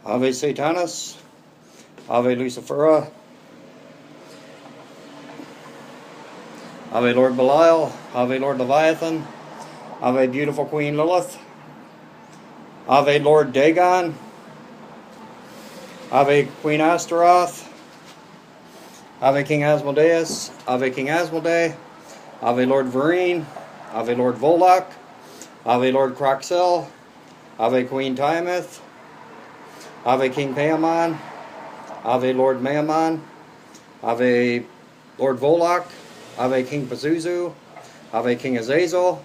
Ave Satanis, Ave Lucifera, Ave Lord Belial, Ave Lord Leviathan, Ave Beautiful Queen Lilith, Ave Lord Dagon, Ave Queen Astaroth, Ave King Asmodeus, Ave King Asmodee, Ave Lord Vereen, Ave Lord Volok, Ave Lord Croxel, Ave Queen Tiamat, Ave King Paimon, Ave Lord Maimon, Ave Lord Volok, Ave King Pazuzu, Ave King Azazel,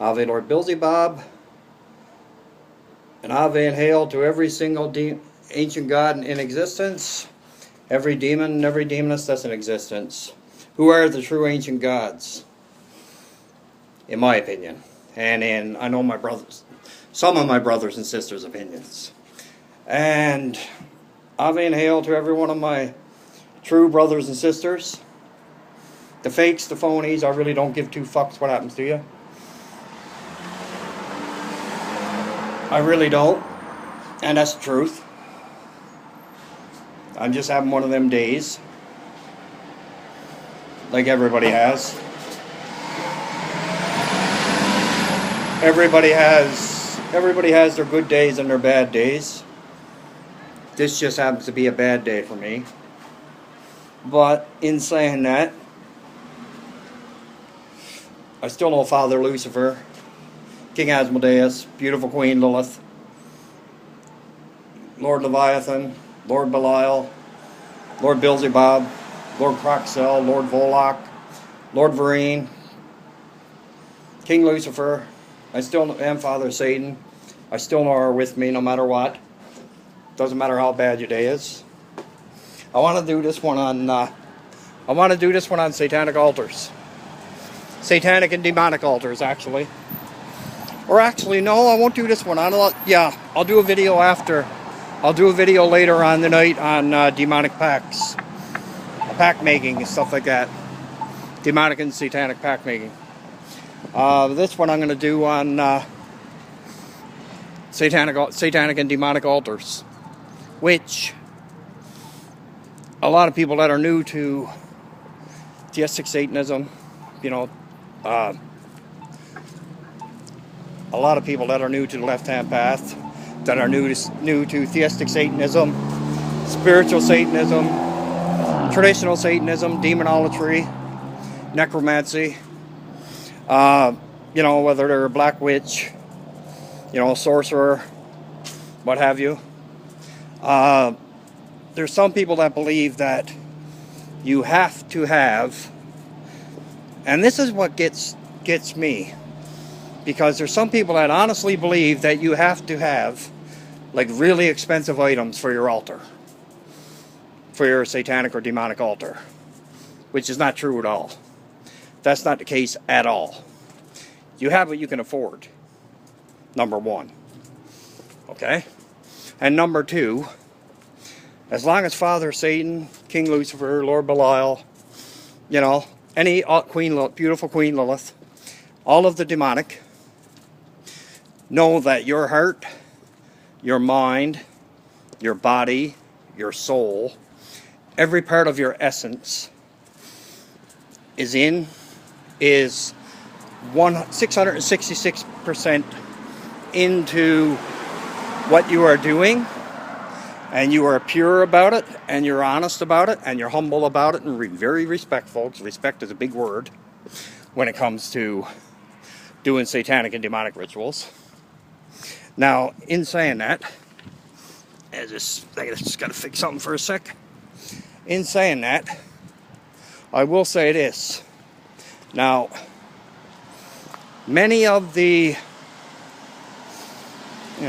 Ave Lord Beelzebub, and Ave and hail to every single ancient god in existence, every demon and every demoness that's in existence. Who are the true ancient gods? In my opinion, and in I know my brothers, some of my brothers and sisters' opinions. And Ave and hail to every one of my true brothers and sisters. The fakes, the phonies, I really don't give two fucks what happens to you. I really don't. And that's the truth. I'm just having one of them days. Like everybody has. Everybody has their good days and their bad days. This just happens to be a bad day for me. But in saying that, I still know Father Lucifer, King Asmodeus, Beautiful Queen Lilith, Lord Leviathan, Lord Belial, Lord Beelzebub, Lord Croxel, Lord Volok, Lord Vereen, King Lucifer. I still am Father Satan. I still know are with me no matter what. Doesn't matter how bad your day is. I want to do this one on satanic altars. Satanic and demonic altars, actually. Or actually, no, I won't do this one. I'll do a video after. I'll do a video later on the night on demonic pacts. Pack making and stuff like that. Demonic and satanic pack making. This one I'm going to do on satanic and demonic altars. Which a lot of people that are new to Thestic Satanism, a lot of people that are new to the left-hand path, that are new to Thestic Satanism, spiritual Satanism, traditional Satanism, demonolatry, necromancy, whether they're a black witch, sorcerer, what have you. There's some people that believe that you have to have, and this is what gets me, because there's some people that honestly believe that you have to have like really expensive items for your altar, for your satanic or demonic altar, which is not true at all. That's not the case at all. You have what you can afford, number one. Okay? And number two, as long as Father Satan, King Lucifer, Lord Belial, any beautiful Queen Lilith, all of the demonic, know that your heart, your mind, your body, your soul, every part of your essence is 666% into what you are doing, and you are pure about it, and you're honest about it, and you're humble about it, and very respectful, because respect is a big word when it comes to doing satanic and demonic rituals. Now, in saying that, I just got to fix something for a sec. In saying that, I will say this. Now, many of the...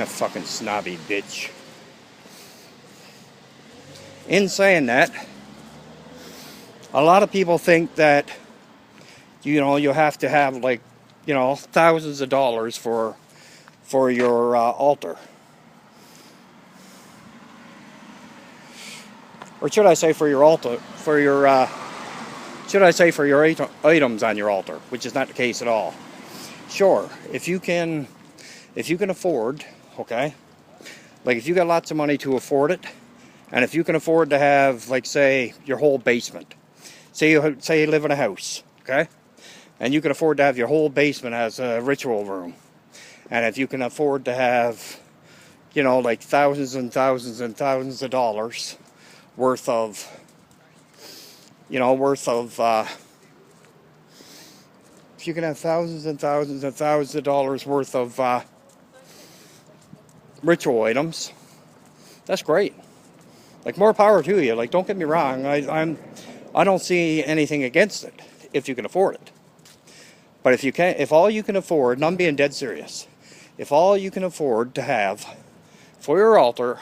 fucking snobby bitch. In saying that, a lot of people think that, you have to have thousands of dollars for your altar. Or should I say for your altar, for your items on your altar, which is not the case at all. Sure, if you can afford, okay, Like if you got lots of money to afford it, and if you can afford to have, like, say, your whole basement. Say you live in a house, okay? And you can afford to have your whole basement as a ritual room. And if you can afford to have, you know, like thousands and thousands and thousands of dollars worth of, you know, if you can have thousands and thousands and thousands of dollars worth of ritual items, that's great. Like, more power to you. Like, don't get me wrong, I don't see anything against it if you can afford it. But if all you can afford, and I'm being dead serious, if all you can afford to have for your altar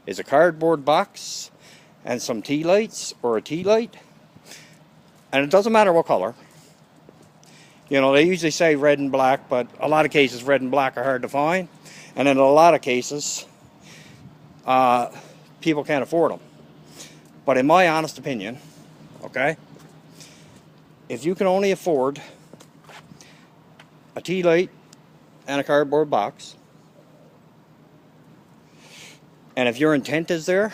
is a cardboard box and some tea lights or a tea light, and it doesn't matter what color. You know, they usually say red and black, but a lot of cases red and black are hard to find. And in a lot of cases, people can't afford them. But in my honest opinion, okay, if you can only afford a tea light and a cardboard box, and if your intent is there,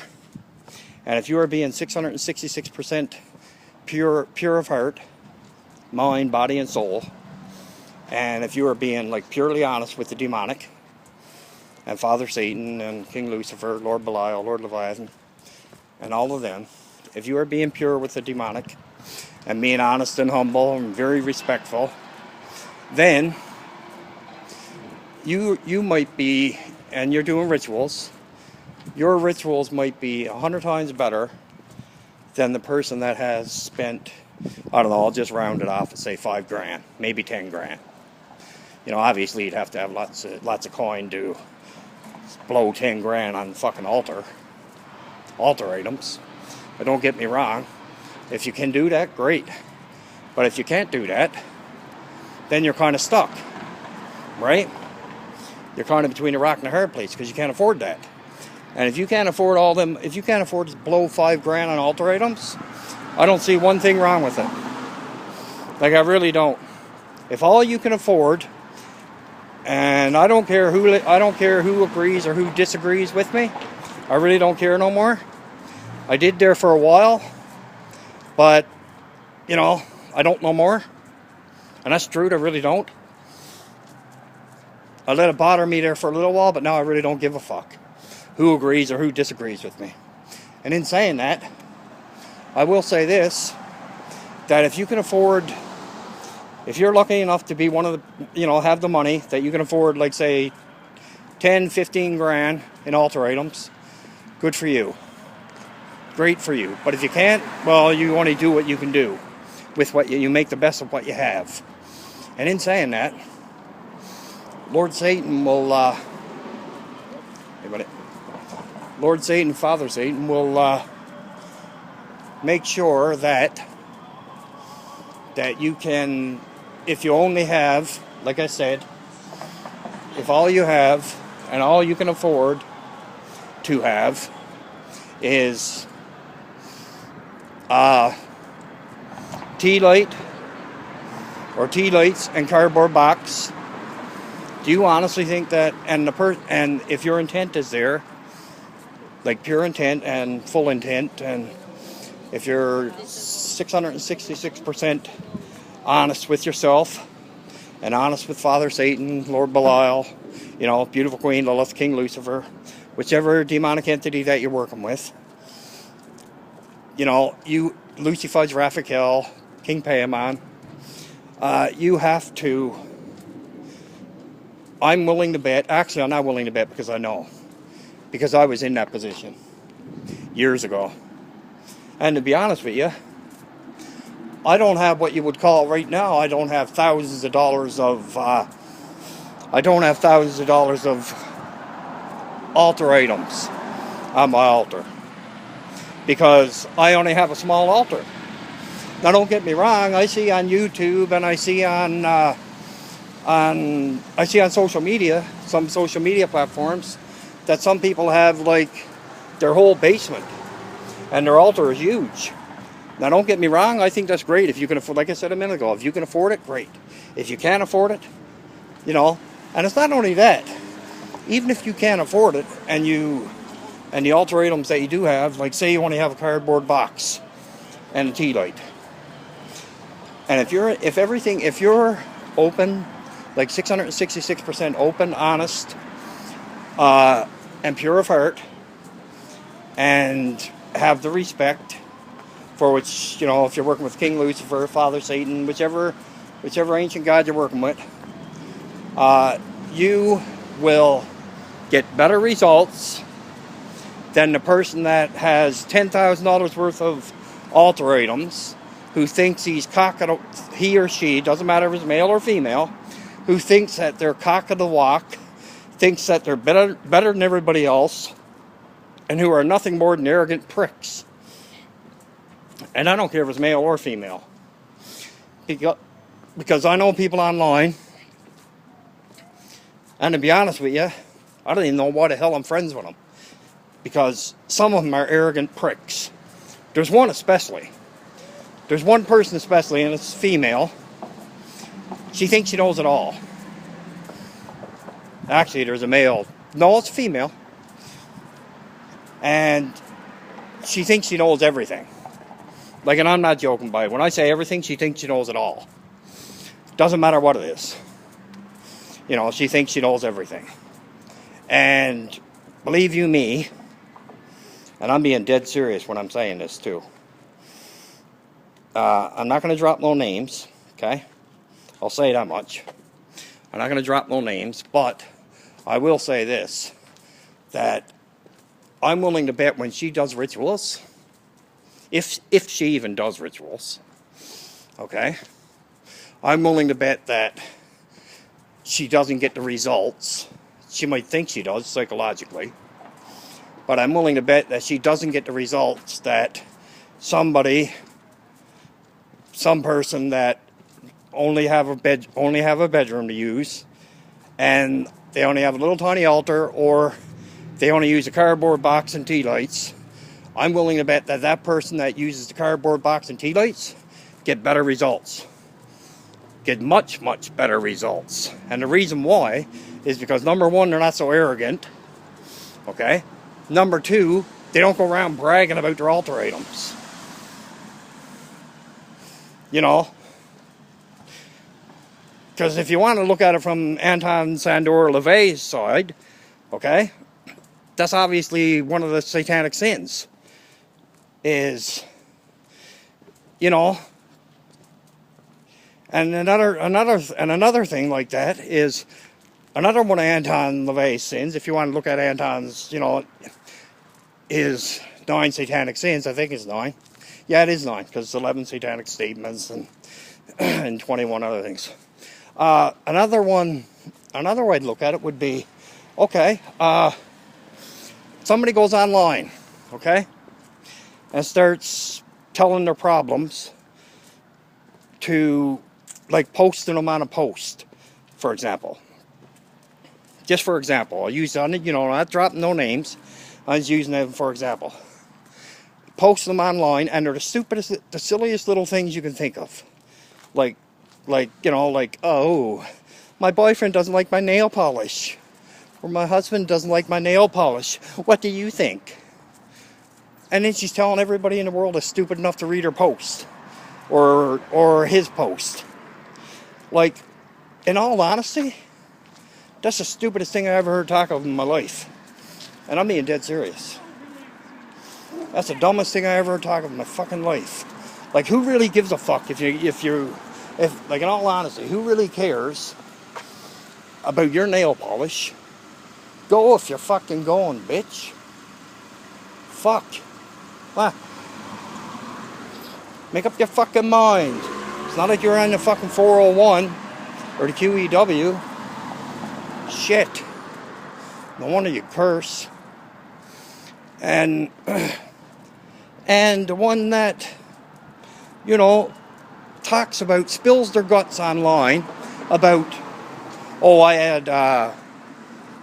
and if you are being 666% pure of heart, mind, body, and soul, and if you are being, like, purely honest with the demonic, and Father Satan, and King Lucifer, Lord Belial, Lord Leviathan, and all of them, if you are being pure with the demonic, and being honest and humble, and very respectful, then you might be, and you're doing rituals, your rituals might be 100 times better than the person that has spent, I don't know, I'll just round it off and say 5 grand, maybe 10 grand. You know, obviously you'd have to have lots of coin to blow 10 grand on fucking altar items. But don't get me wrong, if you can do that, great. But if you can't do that, then you're kind of stuck, right? You're kind of between a rock and a hard place because you can't afford that. And if you can't afford all them, if you can't afford to blow 5 grand on altar items, I don't see one thing wrong with it. Like, I really don't. If all you can afford, and I don't care who agrees or who disagrees with me, I really don't care no more. I did there for a while, but, you know, I don't no more. And that's true, I really don't. I let it bother me there for a little while, but now I really don't give a fuck who agrees or who disagrees with me. And in saying that, I will say this, that if you can afford, if you're lucky enough to be one of the, you know, have the money that you can afford, like, say, 10, 15 grand in altar items, good for you. Great for you. But if you can't, well, you only do what you can do with what you make the best of what you have. And in saying that, Lord Satan will, Lord Satan, Father Satan will make sure that you can, if you only have, like I said, if all you have and all you can afford to have is tea light or tea lights and cardboard box, do you honestly think that, and if your intent is there, like pure intent and full intent, and if you're 666% honest with yourself and honest with Father Satan, Lord Belial, you know, beautiful Queen Lilith, King Lucifer, whichever demonic entity that you're working with, you know, Lucifer's Raphael, King Paimon, you have to, I'm willing to bet, actually I'm not willing to bet because I know, because I was in that position years ago. And to be honest with you, I don't have what you would call right now, I don't have thousands of dollars of altar items on my altar, because I only have a small altar. Now don't get me wrong, I see on YouTube and I see on social media, some social media platforms, that some people have like their whole basement and their altar is huge. Now don't get me wrong, I think that's great if you can afford, like I said a minute ago, if you can afford it, great. If you can't afford it, you know, and it's not only that, even if you can't afford it, and the ultimatums that you do have, like say you only have a cardboard box and a tea light, and if you're open, like 666% open, honest, and pure of heart, and have the respect for which, you know, if you're working with King Lucifer, Father Satan, whichever ancient god you're working with, you will get better results than the person that has $10,000 worth of altar items, who thinks he or she, doesn't matter if it's male or female, who thinks that they're cock of the walk, thinks that they're better than everybody else, and who are nothing more than arrogant pricks. And I don't care if it's male or female, because I know people online, and to be honest with you, I don't even know why the hell I'm friends with them, because some of them are arrogant pricks. There's one especially. There's one person especially, and it's female. She thinks she knows it all. Actually, there's a male. No, it's female. And she thinks she knows everything. Like, and I'm not joking by it. When I say everything, she thinks she knows it all. Doesn't matter what it is. You know, she thinks she knows everything. And believe you me, and I'm being dead serious when I'm saying this too. I'm not going to drop no names, okay? I'll say that much. I'm not going to drop no names, but I will say this, that I'm willing to bet when she does rituals, if she even does rituals, okay, I'm willing to bet that she doesn't get the results. She might think she does psychologically, but I'm willing to bet that she doesn't get the results that some person that only have a bedroom to use, and they only have a little tiny altar, or they only use a cardboard box and tea lights. I'm willing to bet that that person that uses the cardboard box and tea lights get better results. Get much, much better results. And the reason why is because, number one, they're not so arrogant. Okay? Number two, they don't go around bragging about their altar items. You know? Because if you want to look at it from Anton Sandor LaVey's side, okay, that's obviously one of the satanic sins. Is, you know, and another thing like that is another one of Anton LaVey's sins. If you want to look at Anton's, you know, his 9 satanic sins, I think it's 9. Yeah, it is 9, because it's 11 satanic statements and 21 other things. Another way to look at it would be, okay, somebody goes online, okay, and starts telling their problems to, like, posting them on a post, for example. Just for example, I'll use, you know, I'm not dropping no names, I'm just using them for example. Post them online, and they're the stupidest, the silliest little things you can think of. Like, you know, like, oh, my boyfriend doesn't like my nail polish, or my husband doesn't like my nail polish. What do you think? And then she's telling everybody in the world is stupid enough to read her post, or his post. Like, in all honesty, that's the stupidest thing I ever heard talk of in my life. And I'm being dead serious. That's the dumbest thing I ever heard talk of in my fucking life. Like, who really gives a fuck if like, in all honesty, who really cares about your nail polish? Go if you're fucking going, bitch. Fuck. What? Make up your fucking mind. It's not like you're on the fucking 401 or the QEW. Shit. No wonder you curse. And the one that, you know, talks about, spills their guts online about, oh, I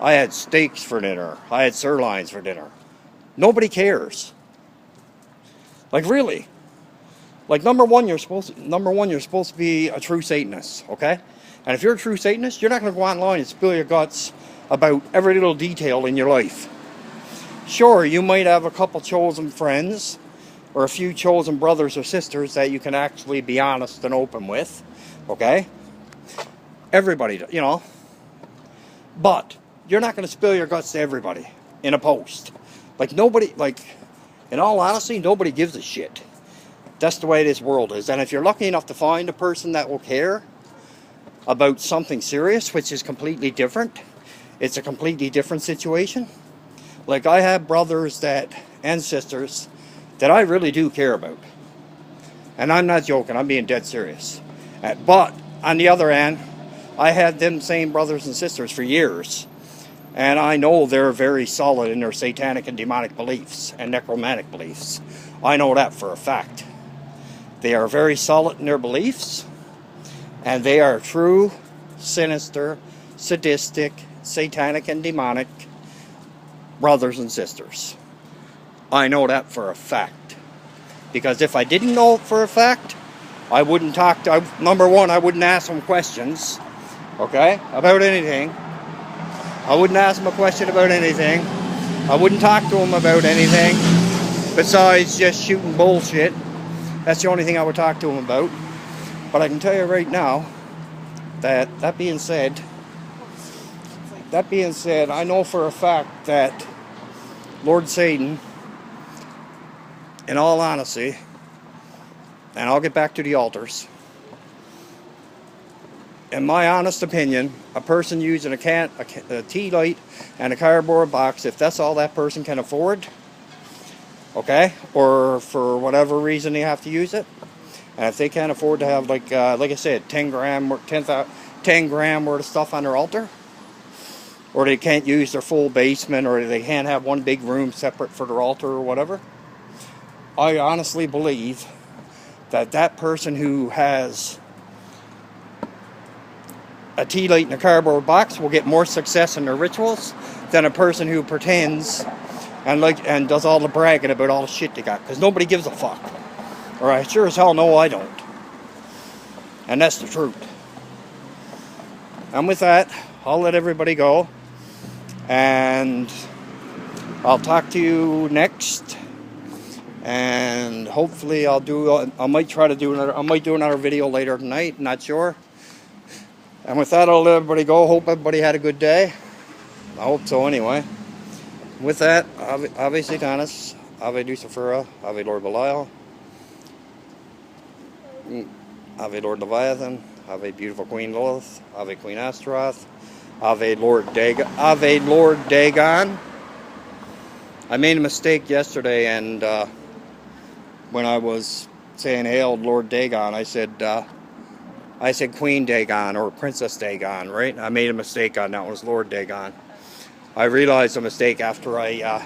had steaks for dinner. I had sirloins for dinner. Nobody cares. Like, really. Like, number one, you're supposed to be a true Satanist, okay? And if you're a true Satanist, you're not going to go online and spill your guts about every little detail in your life. Sure, you might have a couple chosen friends or a few chosen brothers or sisters that you can actually be honest and open with, okay? Everybody, you know. But you're not going to spill your guts to everybody in a post. Like, nobody, like, in all honesty, nobody gives a shit. That's the way this world is. And if you're lucky enough to find a person that will care about something serious, which is completely different, it's a completely different situation. Like, I have brothers that and sisters that I really do care about. And I'm not joking, I'm being dead serious. But, on the other hand, I had them same brothers and sisters for years. And I know they're very solid in their satanic and demonic beliefs and necromantic beliefs. I know that for a fact. They are very solid in their beliefs. And they are true, sinister, sadistic, satanic, and demonic brothers and sisters. I know that for a fact. Because if I didn't know it for a fact, I wouldn't talk to, number one, I wouldn't ask them questions, okay, about anything. I wouldn't ask them a question about anything. I wouldn't talk to them about anything besides just shooting bullshit. That's the only thing I would talk to them about. But I can tell you right now that being said, I know for a fact that Lord Satan, in all honesty, and I'll get back to the altars, in my honest opinion, a person using a tea light and a cardboard box, if that's all that person can afford, okay, or for whatever reason they have to use it, and if they can't afford to have, like I said, 10 gram worth of stuff on their altar, or they can't use their full basement, or they can't have one big room separate for their altar or whatever, I honestly believe that that person who has a tea light in a cardboard box will get more success in their rituals than a person who pretends and does all the bragging about all the shit they got, because nobody gives a fuck. Or I sure as hell know I don't. And that's the truth. And with that, I'll let everybody go, and I'll talk to you next. And hopefully I might do another video later tonight, not sure. And with that, I'll let everybody go. Hope everybody had a good day. I hope so anyway. With that, Ave Satanis, Ave Lucifera, Ave Lord Belial, Ave Lord Leviathan, Ave Beautiful Queen Lilith, Ave Queen Astaroth, Ave Lord Dagon. I made a mistake yesterday, and when I was saying Hail Lord Dagon, I said Queen Dagon or Princess Dagon, right? I made a mistake on that. It was Lord Dagon. I realized a mistake after I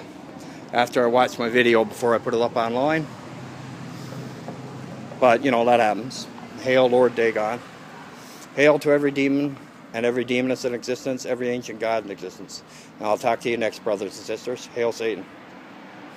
watched my video before I put it up online. But you know, that happens. Hail Lord Dagon. Hail to every demon and every demoness in existence, every ancient god in existence. And I'll talk to you next, brothers and sisters. Hail Satan.